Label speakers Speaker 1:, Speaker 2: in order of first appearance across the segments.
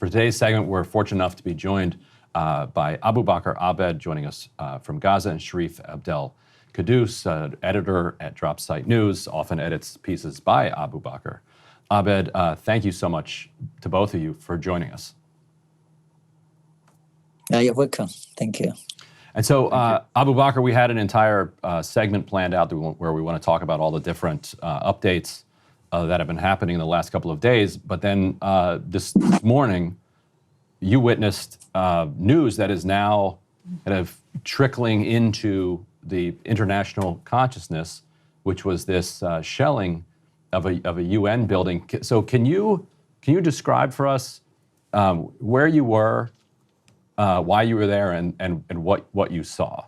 Speaker 1: For today's segment, we're fortunate enough to be joined by Abu Bakr Abed, joining us from Gaza, and Sharif Abdel Qaddous, editor at Drop Site News, often edits pieces by Abu Bakr. Abed, thank you so much to both of you for joining us.
Speaker 2: You're welcome. Thank you.
Speaker 1: And so, Abu Bakr, we had an entire segment planned out where we want to talk about all the different updates that have been happening in the last couple of days. But then this morning, you witnessed news that is now kind of trickling into the international consciousness, which was this shelling of a UN building. So can you describe for us where you were, why you were there, and what you saw?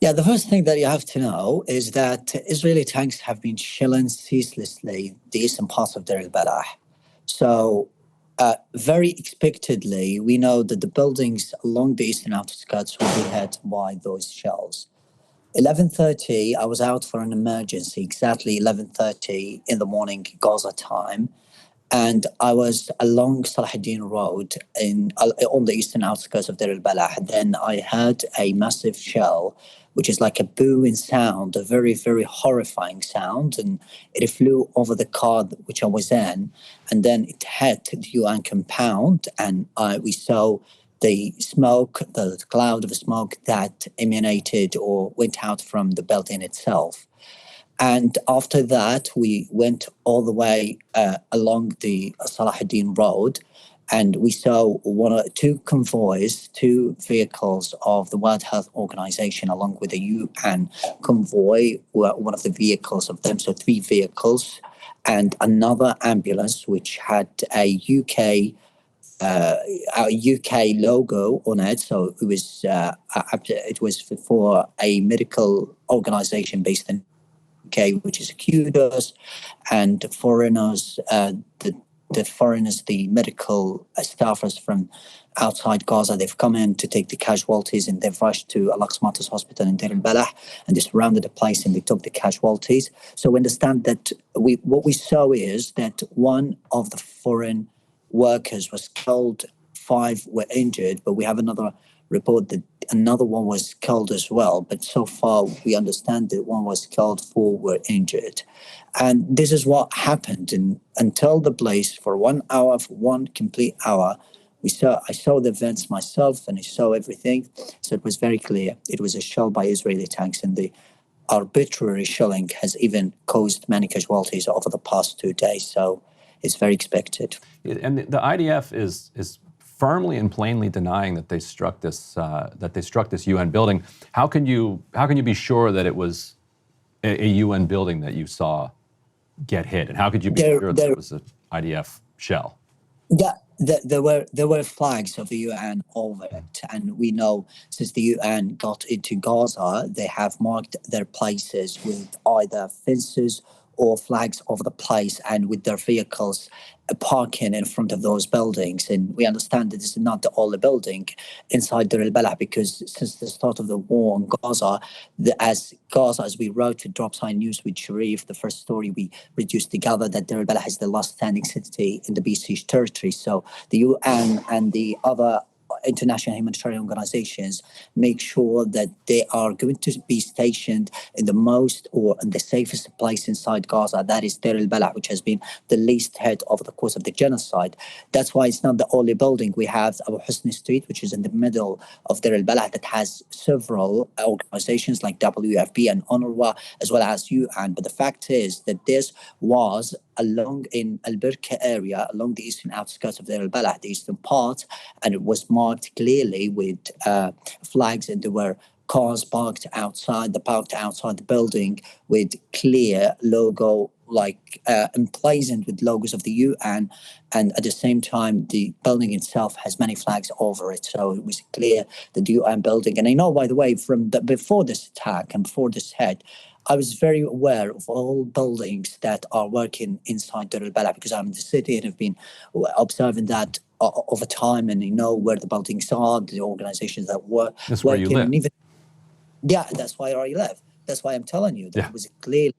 Speaker 2: Yeah, the first thing that you have to know is that Israeli tanks have been shelling ceaselessly the eastern parts of Deir al-Balah. So very expectedly, we know that the buildings along the eastern outskirts will be hit by those shells. 11:30, I was out for an emergency, exactly 11:30 in the morning, Gaza time. And I was along Salahuddin Road on the eastern outskirts of Deir al-Balah. Then I heard a massive shell, which is like a booming sound, a very, very horrifying sound. And it flew over the car which I was in. And then it hit the UN compound. And we saw the smoke, the cloud of smoke that emanated or went out from the building itself. And after that, we went all the way along the Salahuddin Road, and we saw two convoys, two vehicles of the World Health Organization, along with the UN convoy, were one of the vehicles of them, so 3 vehicles, and another ambulance which had a UK logo on it. So it was for a medical organization based in which is Kudos, and foreigners, the medical staffers from outside Gaza, they've come in to take the casualties, and they've rushed to Al-Aqsa Martyrs Hospital in Deir al-Balah, and they surrounded the place and they took the casualties. So we understand that what we saw is that one of the foreign workers was killed, 5 were injured, but we have another report that another one was killed as well. But so far, we understand that 1 was killed, 4 were injured. And this is what happened. And until the place for 1 hour, for 1 complete hour, I saw the events myself and I saw everything. So it was very clear. It was a shell by Israeli tanks, and the arbitrary shelling has even caused many casualties over the past 2 days. So it's very expected.
Speaker 1: And the IDF is firmly and plainly denying that they struck this UN building. How can you be sure that it was a UN building that you saw get hit? And how could you be sure that it was an IDF shell?
Speaker 2: Yeah, there were flags of the UN over it, and we know since the UN got into Gaza, they have marked their places with either fences or flags over the place, and with their vehicles parking in front of those buildings. And we understand that this is not the only building inside Deir al-Balah, because since the start of the war in Gaza, as we wrote to Drop Site News with Sharif, the first story we reduced together, that Deir al-Balah is the last standing city in the besieged territory. So the UN and the other international humanitarian organizations make sure that they are going to be stationed in the most or in the safest place inside Gaza, that is Deir al-Balah, which has been the least hit over the course of the genocide. That's why it's not the only building. We have Abu Husni Street, which is in the middle of Deir al-Balah, that has several organizations like WFP and UNRWA, as well as UN. But the fact is that this was along in Al-Birka area, along the eastern outskirts of Deir al-Balah, the eastern part, and it was marked clearly with flags, and there were cars parked outside the building with clear logo, like emblazoned with logos of the UN, and at the same time the building itself has many flags over it. So it was clear that the UN building, and I know, by the way, before this attack and before this hit, I was very aware of all buildings that are working inside Deir al-Balah, because I'm in the city and have been observing that over time, and I know where the buildings are, the organizations that were
Speaker 1: That's working. Where you live.
Speaker 2: Yeah, that's why I live. That's why I'm telling you that it was clearly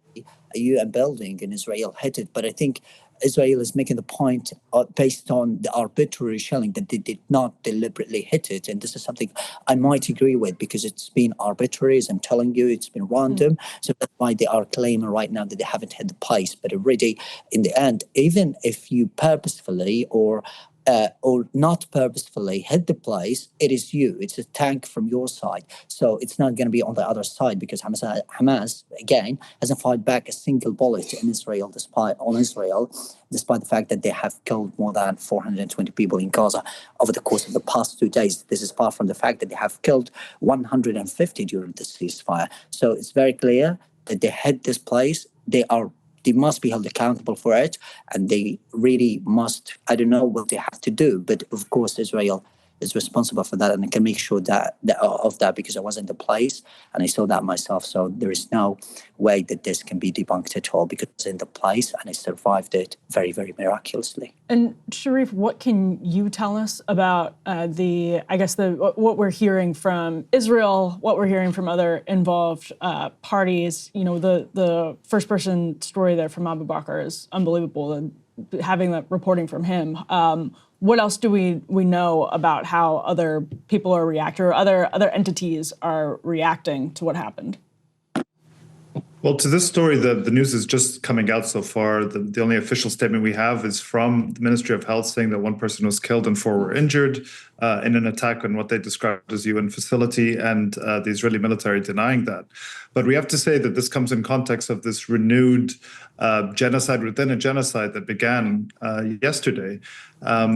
Speaker 2: a UN building, and Israel hit it. But I think Israel is making the point based on the arbitrary shelling that they did not deliberately hit it. And this is something I might agree with because it's been arbitrary, as I'm telling you, it's been random. So that's why they are claiming right now that they haven't hit the place. But already in the end, even if you purposefully or not purposefully hit the place, it is you. It's a tank from your side. So it's not going to be on the other side because Hamas again, hasn't fired back a single bullet in Israel, despite the fact that they have killed more than 420 people in Gaza over the course of the past 2 days. This is far from the fact that they have killed 150 during the ceasefire. So it's very clear that they hit this place. They must be held accountable for it, and they really must. I don't know what they have to do, but of course Israel is responsible for that, and I can make sure that because I was in the place and I saw that myself. So there is no way that this can be debunked at all because I was in the place and I survived it very, very miraculously.
Speaker 3: And Sharif, what can you tell us about what we're hearing from Israel, what we're hearing from other involved parties? You know, the first-person story there from Abu Bakr is unbelievable, and having that reporting from him. What else do we know about how other people are reacting, or other entities are reacting to what happened?
Speaker 4: Well, to this story, the news is just coming out so far. The only official statement we have is from the Ministry of Health saying that 1 person was killed and 4 were injured in an attack on what they described as UN facility, and the Israeli military denying that. But we have to say that this comes in context of this renewed genocide within a genocide that began yesterday,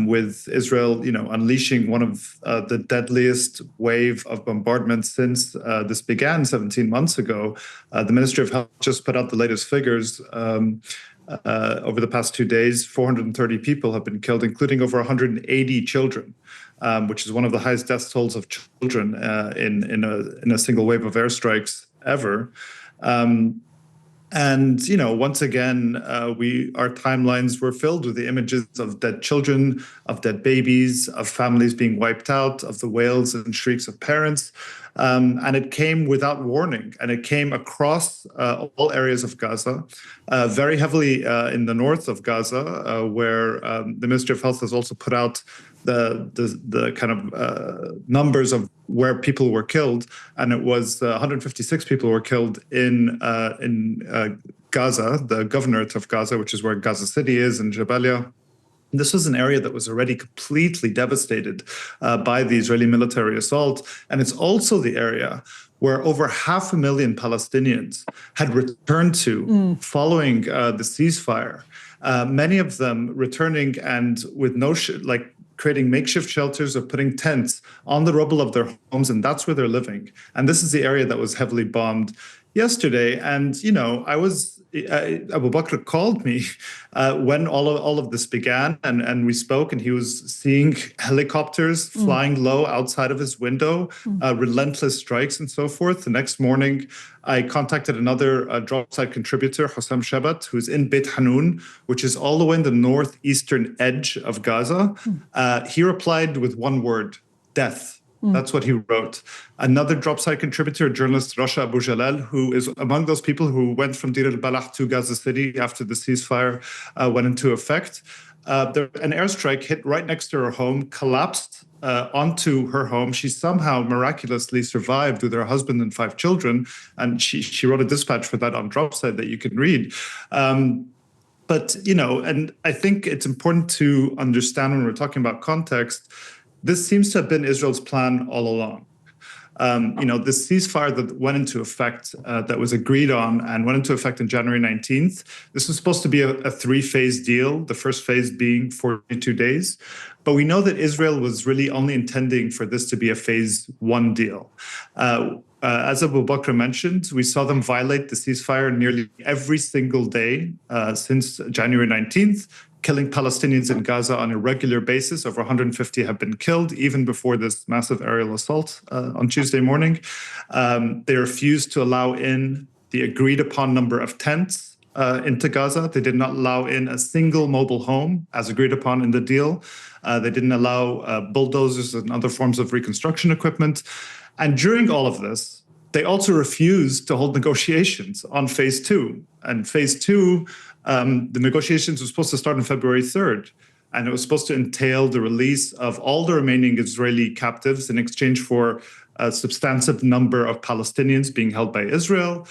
Speaker 4: with Israel, unleashing one of the deadliest wave of bombardment since this began 17 months ago. The Ministry of Health just put out the latest figures. Over the past 2 days, 430 people have been killed, including over 180 children, which is one of the highest death tolls of children in a single wave of airstrikes ever. And, once again, our timelines were filled with the images of dead children, of dead babies, of families being wiped out, of the wails and shrieks of parents. And it came without warning, and it came across all areas of Gaza, very heavily in the north of Gaza, where the Ministry of Health has also put out the kind of numbers of where people were killed, and it was 156 people were killed in Gaza, the governorate of Gaza, which is where Gaza City is, in Jabalia. This was an area that was already completely devastated by the Israeli military assault. And it's also the area where over 500,000 Palestinians had returned to following the ceasefire. Many of them returning and with creating makeshift shelters or putting tents on the rubble of their homes, and that's where they're living. And this is the area that was heavily bombed yesterday. And, Abu Bakr called me when all of this began, and we spoke, and he was seeing helicopters flying low outside of his window, relentless strikes and so forth. The next morning, I contacted another drop site contributor, Hossam Shabat, who's in Beit Hanun, which is all the way in the northeastern edge of Gaza. He replied with one word: death. That's what he wrote. Another drop site contributor, journalist Rasha Abu Jalal, who is among those people who went from Deir al-Balah to Gaza City after the ceasefire went into effect. An airstrike hit right next to her home, collapsed onto her home. She somehow miraculously survived with her husband and 5 children. And she wrote a dispatch for that on drop site that you can read. But, and I think it's important to understand when we're talking about context, this seems to have been Israel's plan all along. This ceasefire that went into effect, that was agreed on and went into effect on January 19th, this was supposed to be a 3-phase deal, the first phase being 42 days. But we know that Israel was really only intending for this to be a phase 1 deal. As Abu Bakr mentioned, we saw them violate the ceasefire nearly every single day since January 19th, killing Palestinians in Gaza on a regular basis. Over 150 have been killed, even before this massive aerial assault on Tuesday morning. They refused to allow in the agreed-upon number of tents into Gaza. They did not allow in a single mobile home, as agreed upon in the deal. They didn't allow bulldozers and other forms of reconstruction equipment. And during all of this, they also refused to hold negotiations on phase 2. And phase 2 the negotiations were supposed to start on February 3rd. And it was supposed to entail the release of all the remaining Israeli captives in exchange for a substantive number of Palestinians being held by Israel,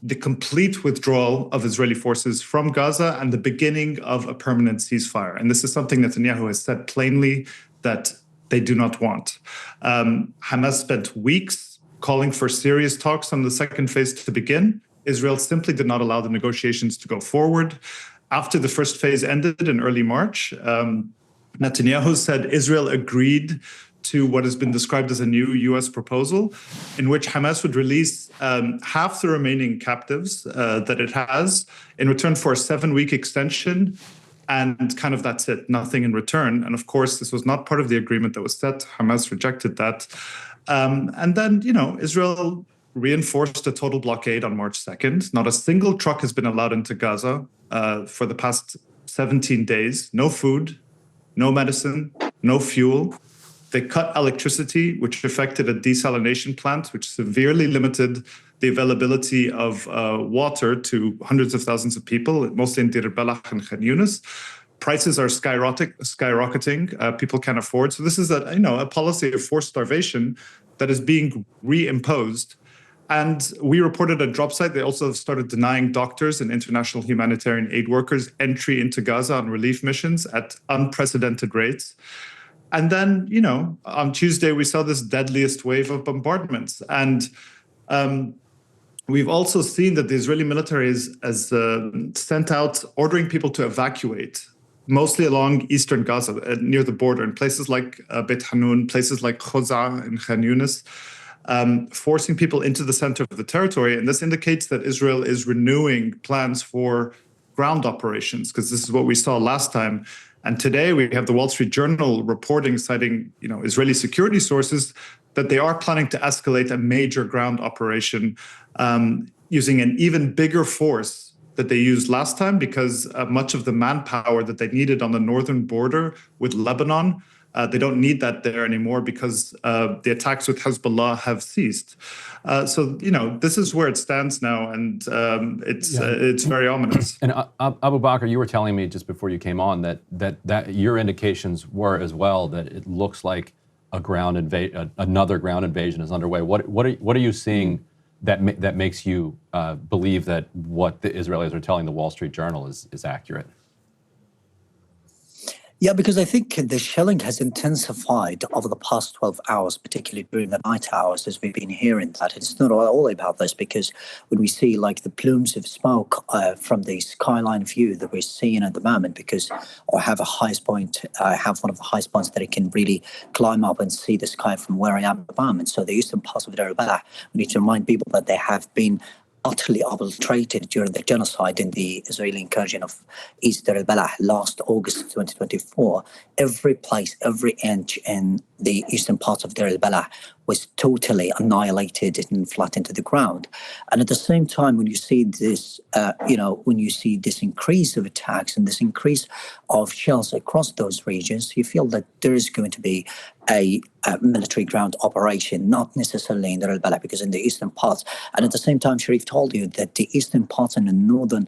Speaker 4: the complete withdrawal of Israeli forces from Gaza, and the beginning of a permanent ceasefire. And this is something Netanyahu has said plainly that they do not want. Hamas spent weeks calling for serious talks on the second phase to begin. Israel simply did not allow the negotiations to go forward. After the first phase ended in early March, Netanyahu said Israel agreed to what has been described as a new U.S. proposal in which Hamas would release half the remaining captives that it has in return for a 7-week extension. And kind of that's it, nothing in return. And of course, this was not part of the agreement that was set. Hamas rejected that. And then, Israel reinforced a total blockade on March 2nd. Not a single truck has been allowed into Gaza for the past 17 days. No food, no medicine, no fuel. They cut electricity, which affected a desalination plant, which severely limited the availability of water to hundreds of thousands of people, mostly in Deir el-Balah and Khan Yunis. Prices are skyrocketing. People can't afford. So this is a policy of forced starvation that is being reimposed. And we reported a drop site. They also started denying doctors and international humanitarian aid workers entry into Gaza on relief missions at unprecedented rates. And then, on Tuesday, we saw this deadliest wave of bombardments. And we've also seen that the Israeli military has sent out ordering people to evacuate, mostly along eastern Gaza, near the border, in places like Beit Hanun, places like Khoza and Khan Yunis, forcing people into the center of the territory. And this indicates that Israel is renewing plans for ground operations, because this is what we saw last time. And today we have the Wall Street Journal reporting, citing Israeli security sources, that they are planning to escalate a major ground operation using an even bigger force that they used last time, because much of the manpower that they needed on the northern border with Lebanon, they don't need that there anymore because the attacks with Hezbollah have ceased. So this is where it stands now, and it's very ominous.
Speaker 1: And Abu Bakr, you were telling me just before you came on that your indications were as well that it looks like another ground invasion is underway. What are you seeing that makes you believe that what the Israelis are telling the Wall Street Journal is accurate?
Speaker 2: Yeah, because I think the shelling has intensified over the past 12 hours, particularly during the night hours, as we've been hearing that. It's not all about this, because when we see the plumes of smoke from the skyline view that we're seeing at the moment, because I have one of the highest points that I can really climb up and see the sky from where I am at the moment. So the eastern parts of Deir el-Balah, we need to remind people that they have been utterly obliterated during the genocide in the Israeli incursion of East Deir el-Balah last August 2024. Every place, every inch in the eastern part of Deir el-Balah was totally annihilated and flattened to the ground. And at the same time, when you see this, this increase of attacks and this increase of shells across those regions, you feel that there is going to be a military ground operation, not necessarily in Deir el-Balah, because in the eastern parts. And at the same time, Sharif told you that the eastern parts and the northern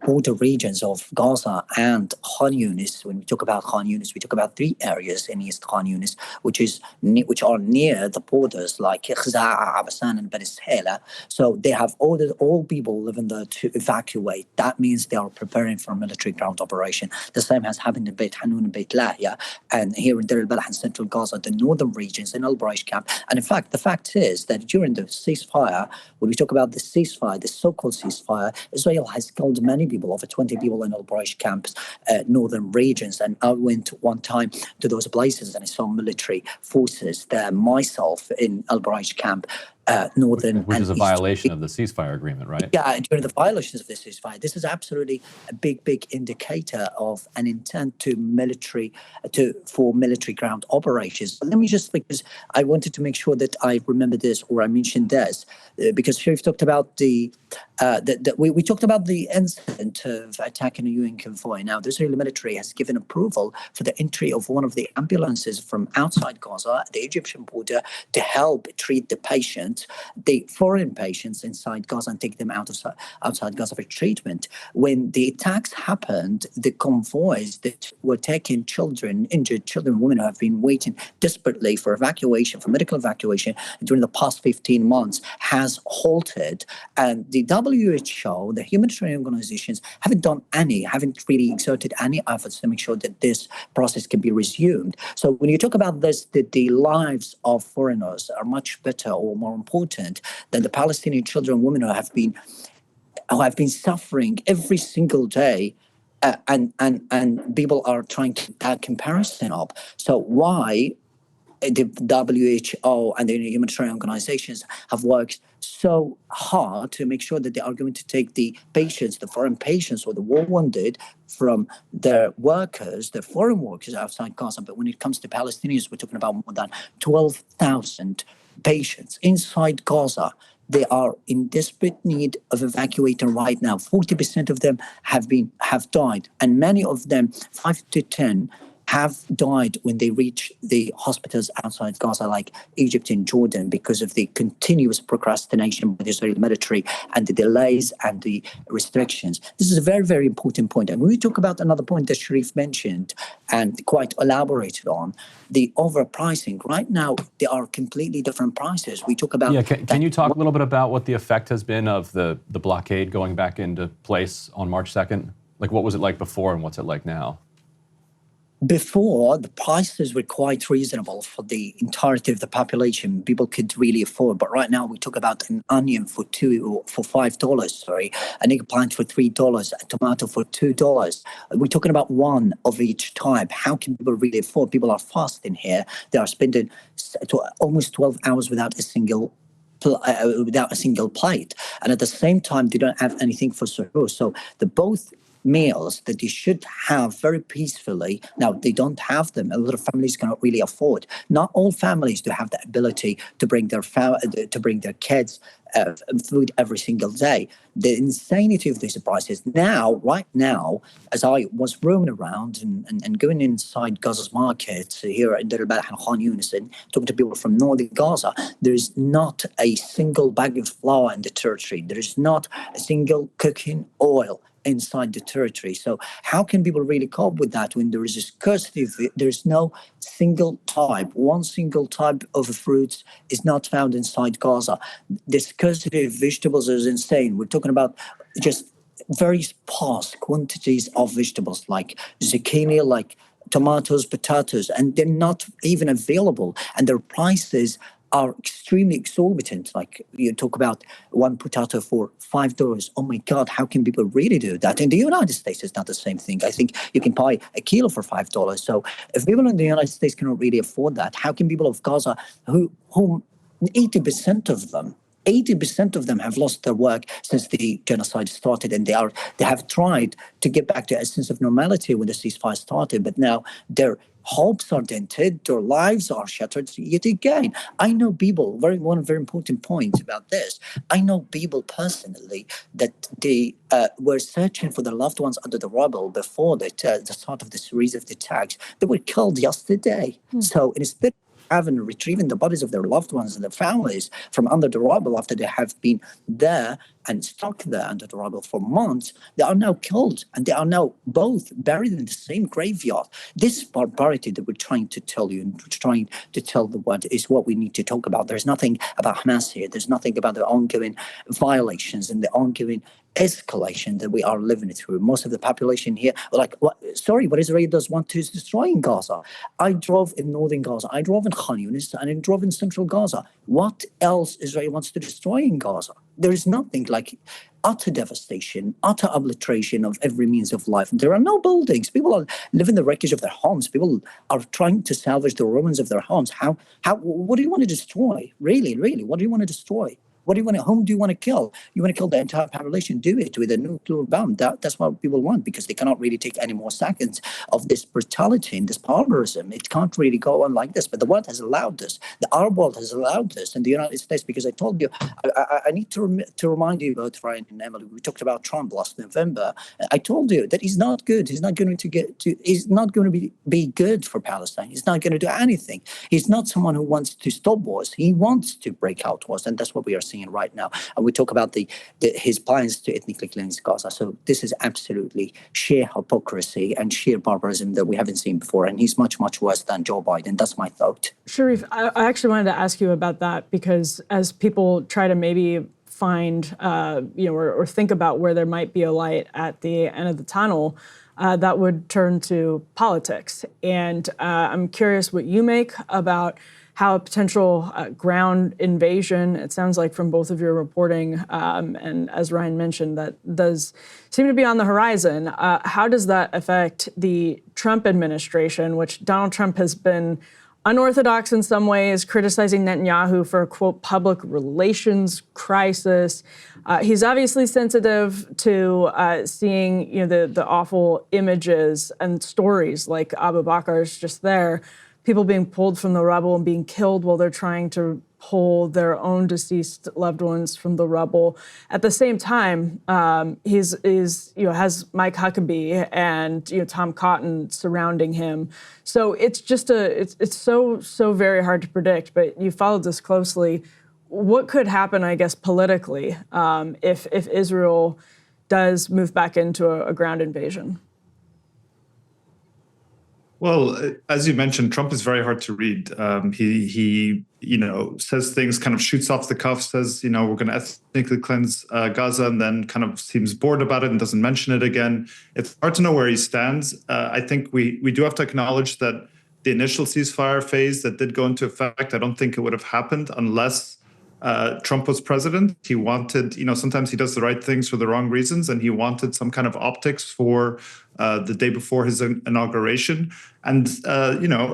Speaker 2: border regions of Gaza and Khan Yunis, when we talk about Khan Yunis, we talk about 3 areas in East Khan Yunis, which are near the borders, like Khza'a, Abasan, and Bani Sahela. So they have ordered all people living there to evacuate. That means they are preparing for a military ground operation. The same has happened in Beit Hanun and Beit Lahia, and here in Deir el-Balah and central Gaza, the northern regions in Al-Baraish camp. And in fact, the fact is that during the ceasefire, when we talk about the ceasefire, the so-called ceasefire, Israel has killed many people, over 20 people in Al-Baraish camps, northern regions. And I went one time to those places and I saw military forces there myself in Al-Baraish camp, northern
Speaker 1: Which
Speaker 2: and
Speaker 1: is a violation of the ceasefire agreement, right?
Speaker 2: Yeah, during the violations of this ceasefire. This is absolutely a big indicator of an intent for military ground operations. Let me just, because I wanted to make sure that I remember this or I mentioned this, because Sharif talked about the We talked about the incident of attacking a UN convoy. Now, the Israeli military has given approval for the entry of one of the ambulances from outside Gaza, the Egyptian border, to help treat the patients, the foreign patients inside Gaza, and take them outside Gaza for treatment. When the attacks happened, the convoys that were taking children, injured children, women who have been waiting desperately for evacuation, for medical evacuation during the past 15 months, has halted. And the WHO, the humanitarian organizations, haven't really exerted any efforts to make sure that this process can be resumed. So when you talk about this, that the lives of foreigners are much better or more important than the Palestinian children and women who have been suffering every single day, and people are trying to add comparison up. So why the WHO and the humanitarian organizations have worked so hard to make sure that they are going to take the patients, the foreign patients or the war wounded, from their workers, the foreign workers outside Gaza. But when it comes to Palestinians, we're talking about more than 12,000 patients inside Gaza. They are in desperate need of evacuating right now. 40% of them have died, and many of them, 5 to 10, have died when they reach the hospitals outside Gaza, like Egypt and Jordan, because of the continuous procrastination by the Israeli military and the delays and the restrictions. This is a very, very important point. And when we talk about another point that Sharif mentioned and quite elaborated on, the overpricing. Right now, there are completely different prices. We talk about...
Speaker 1: Yeah, can you talk a little bit about what the effect has been of the blockade going back into place on March 2nd? Like, what was it like before and what's it like now?
Speaker 2: Before, the prices were quite reasonable for the entirety of the population. People could really afford. But right now, we talk about an onion for $5, an eggplant for $3, a tomato for $2. We're talking about one of each type. How can people really afford? People are fasting here. They are spending almost 12 hours without a single plate. And at the same time, they don't have anything for suhoor. So the both meals that they should have very peacefully, now they don't have them. A lot of families cannot really afford. Not all families do have the ability to bring their kids food every single day. The insanity of these prices right now, as I was roaming around and going inside Gaza's market here in Deir al-Balah and Khan Yunis and talking to people from northern Gaza, there is not a single bag of flour in the territory. There is not a single cooking oil inside the territory. So how can people really cope with that when there is a scarcity? There's no one single type of fruits is not found inside Gaza. The scarcity of vegetables is insane. We're talking about just very sparse quantities of vegetables like zucchini, like tomatoes, potatoes, and they're not even available. And their prices are extremely exorbitant. Like you talk about one potato for $5. Oh my God, how can people really do that? In the United States, it's not the same thing. I think you can buy a kilo for $5. So if people in the United States cannot really afford that, how can people of Gaza, who 80% of them have lost their work since the genocide started, and they have tried to get back to a sense of normality when the ceasefire started, but now their hopes are dented, their lives are shattered yet again. I know people, one very important point about this, I know people personally that they were searching for their loved ones under the rubble before the start of the series of attacks. They were killed yesterday. So instead retrieving the bodies of their loved ones and their families from under the rubble after they have been there and stuck there under the rubble for months, they are now killed, and they are now both buried in the same graveyard. This barbarity that we're trying to tell you and trying to tell the world is what we need to talk about. There's nothing about Hamas here. There's nothing about the ongoing violations and the ongoing escalation that we are living through. Most of the population here are like, what Israel does want to is destroying Gaza. I drove in northern Gaza. I drove in Khan Yunis, and I drove in central Gaza. What else Israel wants to destroy in Gaza? There is nothing like utter devastation, utter obliteration of every means of life. There are no buildings. People are living the wreckage of their homes. People are trying to salvage the ruins of their homes. What do you want to destroy? Really, what do you want to destroy? What do you want to? Whom do you want to kill? You want to kill the entire population? Do it with a nuclear bomb. That's what people want, because they cannot really take any more seconds of this brutality and this barbarism. It can't really go on like this. But the world has allowed this. The Arab world has allowed this, and the United States. Because I told you, I need to remind you both, Ryan and Emily. We talked about Trump last November. I told you that he's not good. He's not going to He's not going to be good for Palestine. He's not going to do anything. He's not someone who wants to stop wars. He wants to break out wars, and that's what we are seeing right now. And we talk about his plans to ethnically cleanse Gaza. So this is absolutely sheer hypocrisy and sheer barbarism that we haven't seen before. And he's much, much worse than Joe Biden. That's my thought.
Speaker 3: Sharif, I actually wanted to ask you about that, because as people try to maybe find, or think about where there might be a light at the end of the tunnel, that would turn to politics. And I'm curious what you make about how a potential ground invasion, it sounds like from both of your reporting, and as Ryan mentioned, that does seem to be on the horizon. How does that affect the Trump administration, which Donald Trump has been unorthodox in some ways, criticizing Netanyahu for a, quote, public relations crisis. He's obviously sensitive to seeing, the awful images and stories like Abu Bakr's just there, people being pulled from the rubble and being killed while they're trying to pull their own deceased loved ones from the rubble. At the same time, has Mike Huckabee and Tom Cotton surrounding him. So it's just it's so very hard to predict. But you followed this closely. What could happen, I guess, politically, if Israel does move back into a ground invasion?
Speaker 4: Well, as you mentioned, Trump is very hard to read. He says things, kind of shoots off the cuff, says, we're going to ethnically cleanse Gaza, and then kind of seems bored about it and doesn't mention it again. It's hard to know where he stands. I think we do have to acknowledge that the initial ceasefire phase that did go into effect, I don't think it would have happened unless Trump was president. He wanted, sometimes he does the right things for the wrong reasons, and he wanted some kind of optics for the day before his inauguration. And,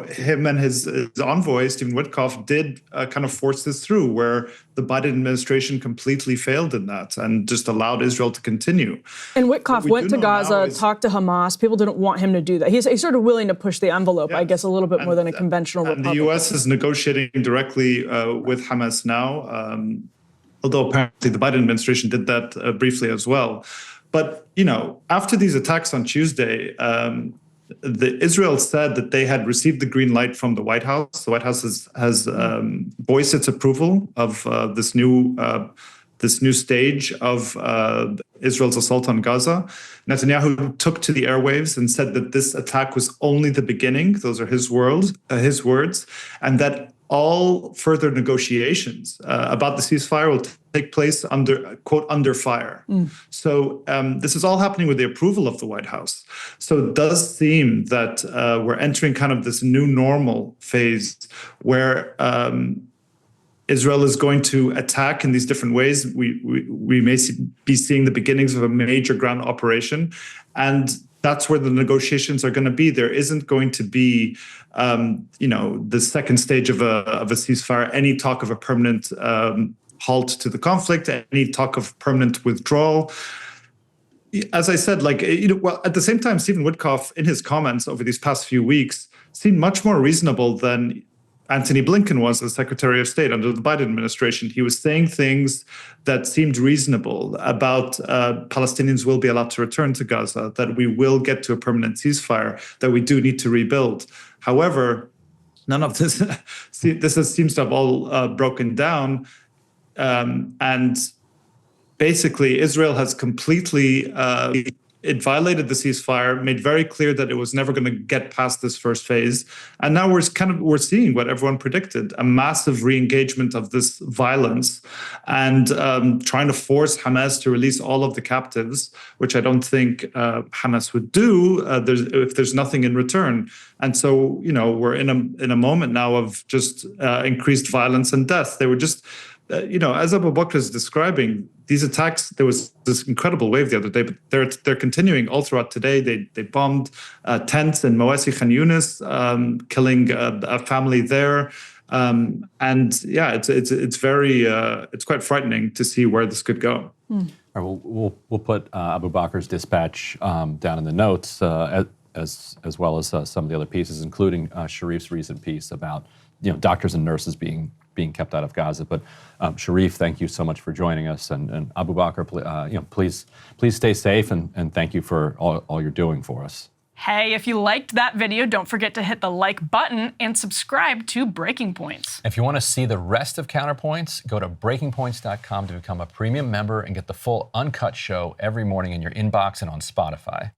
Speaker 4: him and his envoy, Stephen Witkoff, did kind of force this through, where the Biden administration completely failed in that and just allowed Israel to continue.
Speaker 3: And Witkoff went to Gaza, talked to Hamas. People didn't want him to do that. He's sort of willing to push the envelope, yes, I guess, a little bit more than a conventional Republican.
Speaker 4: And the U.S. is negotiating directly with Hamas now, although apparently the Biden administration did that briefly as well. But, after these attacks on Tuesday, Israel said that they had received the green light from the White House. The White House has voiced its approval of this new stage of Israel's assault on Gaza. Netanyahu took to the airwaves and said that this attack was only the beginning. Those are his words, and that all further negotiations about the ceasefire will take place under fire. So this is all happening with the approval of the White House. So it does seem that we're entering kind of this new normal phase where Israel is going to attack in these different ways. We may be seeing the beginnings of a major ground operation, and that's where the negotiations are going to be. There isn't going to be, the second stage of a ceasefire, any talk of a permanent halt to the conflict, any talk of permanent withdrawal. As I said, at the same time, Stephen Witkoff, in his comments over these past few weeks, seemed much more reasonable than Antony Blinken was as Secretary of State under the Biden administration. He was saying things that seemed reasonable about Palestinians will be allowed to return to Gaza, that we will get to a permanent ceasefire, that we do need to rebuild. However, none of this, seems to have all broken down. And basically, Israel has completely it violated the ceasefire, made very clear that it was never going to get past this first phase. And now we're seeing what everyone predicted, a massive re-engagement of this violence and trying to force Hamas to release all of the captives, which I don't think Hamas would do if there's nothing in return. And so, we're in a moment now of just increased violence and death. They were just, as Abu Bakr is describing, these attacks, there was this incredible wave the other day, but they're continuing all throughout today. They bombed tents in Mawasi Khan Yunis, killing a family there. And yeah, it's very it's quite frightening to see where this could go.
Speaker 1: All right, we'll put Abu Bakr's dispatch down in the notes, as well as some of the other pieces, including Sharif's recent piece about doctors and nurses being kept out of Gaza. But Sharif, thank you so much for joining us, and Abu Bakr, please stay safe, and thank you for all you're doing for us.
Speaker 5: Hey, if you liked that video, don't forget to hit the like button and subscribe to Breaking Points.
Speaker 1: If you want to see the rest of Counterpoints, go to breakingpoints.com to become a premium member and get the full uncut show every morning in your inbox and on Spotify.